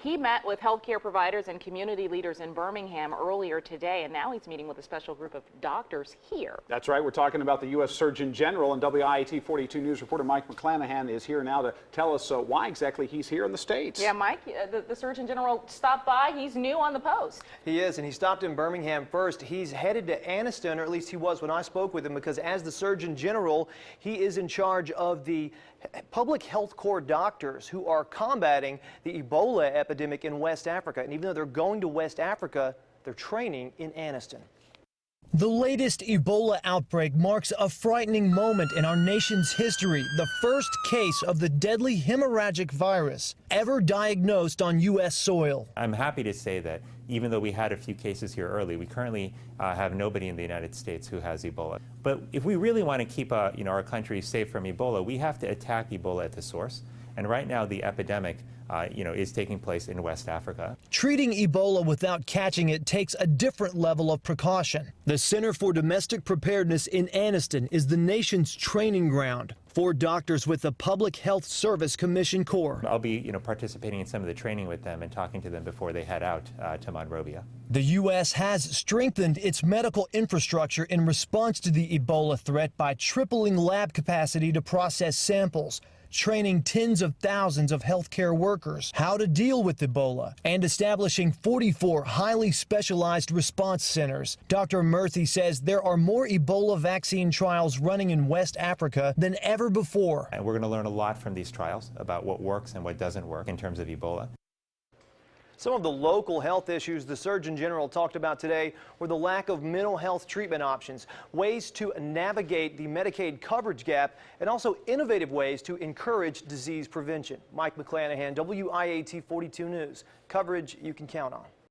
He met with healthcare providers and community leaders in Birmingham earlier today, and now he's meeting with a special group of doctors here. That's right. We're talking about the U.S. Surgeon General, and WIAT 42 News reporter Mike McClanahan is here now to tell us why exactly he's here in the States. Yeah, Mike, the Surgeon General stopped by. He's new on the post. He is, and he stopped in Birmingham first. He's headed to Anniston, or at least he was when I spoke with him, because as the Surgeon General, he is in charge of the public health corps doctors who are combating the Ebola epidemic in West Africa. And even though they're going to West Africa, they're training in Anniston. The latest Ebola outbreak marks a frightening moment in our nation's history. The first case of the deadly hemorrhagic virus ever diagnosed on U.S. soil. I'm happy to say that even though we had a few cases here early, we currently have nobody in the United States who has Ebola. But if we really want to keep our country safe from Ebola, we have to attack Ebola at the source. And right now the epidemic is taking place in West Africa. Treating Ebola without catching it takes a different level of precaution. The Center for Domestic Preparedness in Anniston is the nation's training ground for doctors with the Public Health Service Commission Corps. I'll be participating in some of the training with them and talking to them before they head out to Monrovia. The U.S. has strengthened its medical infrastructure in response to the Ebola threat by tripling lab capacity to process samples, training tens of thousands of healthcare workers how to deal with Ebola, and establishing 44 highly specialized response centers. Dr. Murthy says there are more Ebola vaccine trials running in West Africa than ever before. And we're going to learn a lot from these trials about what works and what doesn't work in terms of Ebola. Some of the local health issues the Surgeon General talked about today were the lack of mental health treatment options, ways to navigate the Medicaid coverage gap, and also innovative ways to encourage disease prevention. Mike McClanahan, WIAT 42 News. Coverage you can count on.